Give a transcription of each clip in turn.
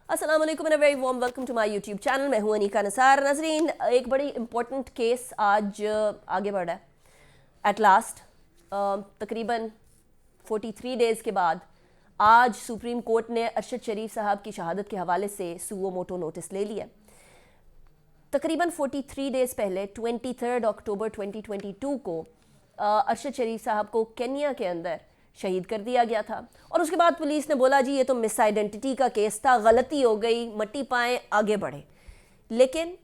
अस्सलाम वालेकुम and very warm welcome to my YouTube channel. मैं हूं अनीका निसार। नाजरीन, एक बड़ी इंपॉर्टेंट केस आज आगे बढ़ा है एट लास्ट। तकरीबन 43 डेज़ के बाद आज सुप्रीम कोर्ट ने अरशद शरीफ साहब की शहादत के हवाले से सुओ मोटो नोटिस ले लिया। तकरीबन 43 डेज़ पहले 23 अक्टूबर 2022 को अरशद शरीफ साहब को केन्या के अंदर शहीद कर दिया गया था और उसके बाद पुलिस ने बोला जी ये तो मिस आइडेंटिटी का केस था, गलती हो गई, मट्टी पाएं, आगे बढ़े। लेकिन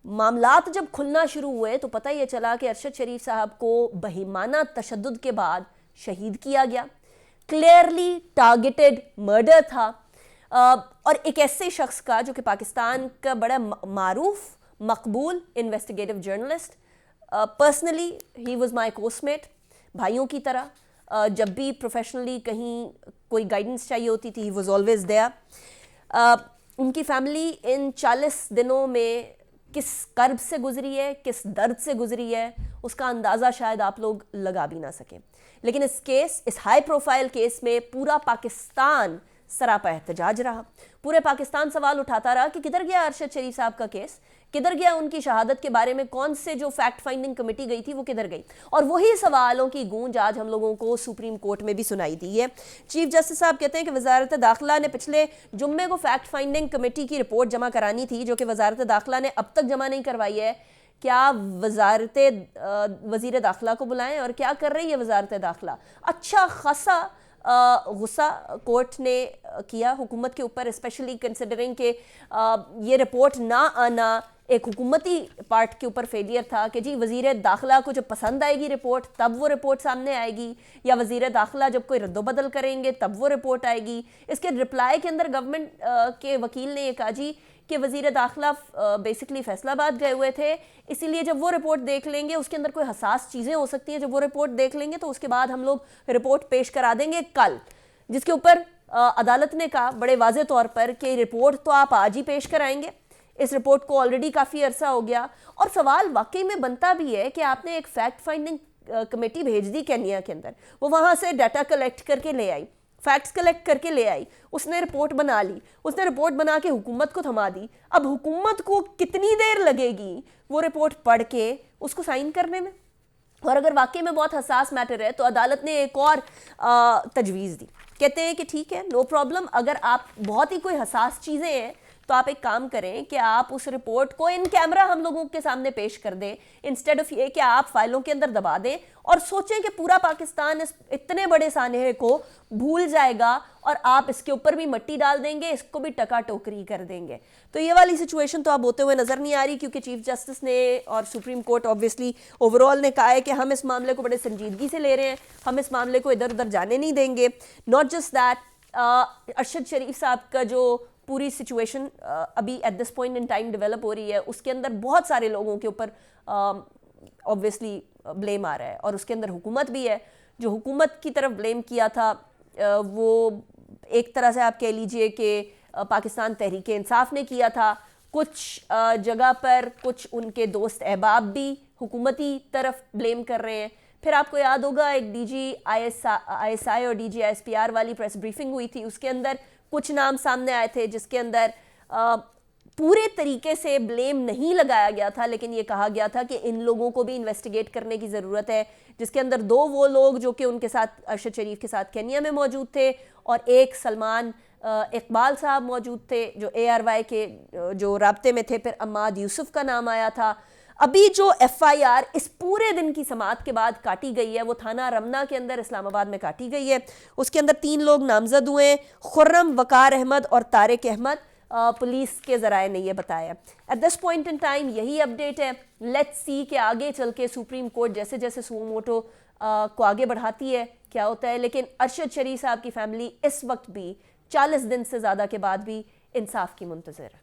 मामलात जब खुलना शुरू हुए तो पता ये चला कि अरशद शरीफ साहब को बहिमाना तशद्दुद के बाद शहीद किया गया। क्लियरली टारगेटेड मर्डर था और एक ऐसे शख्स का जो कि पाकिस्तान का बड़ा मारूफ मकबूल investigative journalist, personally he was my coursemate, भाइयों की तरह। जब भी प्रोफेशनली कहीं कोई गाइडेंस चाहिए होती थी ही वॉज ऑलवेज देयर। उनकी फैमिली इन 40 दिनों में किस कर्ब से गुजरी है, किस दर्द से गुजरी है, उसका अंदाज़ा शायद आप लोग लगा भी ना सकें। लेकिन इस हाई प्रोफाइल केस में पूरा पाकिस्तान सरापा एहतजाज रहा। पूरे पाकिस्तान सवाल उठाता रहा कि किधर गया अरशद शरीफ साहब का केस, किधर गया उनकी शहादत के बारे में कौन से जो फैक्ट फाइंडिंग कमेटी गई थी वो किधर गई। और वही सवालों की गूंज आज हम लोगों को सुप्रीम कोर्ट में भी सुनाई दी है। चीफ जस्टिस साहब कहते हैं कि वजारत दाखिला ने पिछले जुम्मे को फैक्ट फाइंडिंग कमेटी की रिपोर्ट जमा करानी थी, जो कि वजारत दाखिला ने अब तक जमा नहीं करवाई है। क्या वजीर दाखिला को बुलाएं और क्या कर रही है वजारत दाखिला। अच्छा खासा गुस्सा कोर्ट ने किया हुकूमत के ऊपर, स्पेशली कंसिडरिंग के ये रिपोर्ट ना आना एक हुकूमती पार्ट के ऊपर फेलियर था कि जी वज़ीर दाखिला को जब पसंद आएगी रिपोर्ट तब वो रिपोर्ट सामने आएगी, या वज़ीर दाखिला जब कोई रद्दोबदल करेंगे तब वो रिपोर्ट आएगी। इसके रिप्लाई के अंदर गवर्नमेंट के वकील ने ये कहा जी कि वज़ीर दाखिला बेसिकली फैसलाबाद गए हुए थे, इसीलिए जब वो रिपोर्ट देख लेंगे उसके अंदर कोई हसास चीज़ें हो सकती हैं, जब वो रिपोर्ट देख लेंगे तो उसके बाद हम लोग रिपोर्ट पेश करा देंगे कल। जिसके ऊपर अदालत ने कहा बड़े वाज़े तौर पर कि रिपोर्ट तो आप आज ही पेश कराएंगे, इस रिपोर्ट को ऑलरेडी काफ़ी अरसा हो गया। और सवाल वाकई में बनता भी है कि आपने एक फैक्ट फाइंडिंग कमेटी भेज दी केन्या के अंदर, वो वहाँ से डाटा कलेक्ट करके ले आई, फैक्ट्स कलेक्ट करके ले आई, उसने रिपोर्ट बना ली, उसने रिपोर्ट बना के हुकूमत को थमा दी। अब हुकूमत को कितनी देर लगेगी वो रिपोर्ट पढ़ के उसको साइन करने में। और अगर वाकई में बहुत हसास मैटर है तो अदालत ने एक और तजवीज़ दी। कहते हैं कि ठीक है, नो प्रॉब्लम, अगर आप बहुत ही कोई हसास चीज़ें हैं तो आप एक काम करें कि आप उस रिपोर्ट को इन कैमरा हम लोगों के सामने पेश कर दें, इंस्टेड ऑफ ये कि आप फाइलों के अंदर दबा दें और सोचें कि पूरा पाकिस्तान इस इतने बड़े सानहे को भूल जाएगा और आप इसके ऊपर भी मट्टी डाल देंगे, इसको भी टका टोकरी कर देंगे। तो ये वाली सिचुएशन तो अब होते हुए नज़र नहीं आ रही, क्योंकि चीफ जस्टिस ने और सुप्रीम कोर्ट ऑब्वियसली ओवरऑल ने कहा है कि हम इस मामले को बड़े संजीदगी से ले रहे हैं, हम इस मामले को इधर उधर जाने नहीं देंगे। नॉट जस्ट दैट, अरशद शरीफ साहब का जो पूरी सिचुएशन अभी at this point in time develop हो रही है, उसके अंदर बहुत सारे लोगों के ऊपर ऑब्वियसली ब्लेम आ रहा है और उसके अंदर हुकूमत भी है। जो हुकूमत की तरफ ब्लेम किया था वो एक तरह से आप कह लीजिए कि पाकिस्तान तहरीक इंसाफ ने किया था। कुछ जगह पर कुछ उनके दोस्त अहबाब भी हुकूमती तरफ ब्लेम कर रहे हैं। फिर आपको याद होगा एक DG ISI और DG ISPR वाली प्रेस ब्रीफिंग हुई थी, उसके अंदर कुछ नाम सामने आए थे जिसके अंदर पूरे तरीके से ब्लेम नहीं लगाया गया था, लेकिन ये कहा गया था कि इन लोगों को भी इन्वेस्टिगेट करने की ज़रूरत है। जिसके अंदर 2 वो लोग जो कि उनके साथ अरशद शरीफ के साथ केन्या में मौजूद थे और एक सलमान इकबाल साहब मौजूद थे जो ARY के जो राब्ते में थे। फिर अम्माद यूसुफ का नाम आया था। अभी जो FIR इस पूरे दिन की समाअत के बाद काटी गई है वो थाना रमना के अंदर इस्लामाबाद में काटी गई है। उसके अंदर 3 लोग नामजद हुए, खुर्रम, वकार अहमद और तारिक अहमद। पुलिस के ज़राए ने यह बताया। At this point in time यही अपडेट है। लेट्स सी कि आगे चल के सुप्रीम कोर्ट जैसे जैसे सुओ मोटो को आगे बढ़ाती है क्या होता है। लेकिन अरशद शरीफ साहब की फैमिली इस वक्त भी 40 दिन से ज़्यादा के बाद भी इंसाफ की मुंतज़िर है।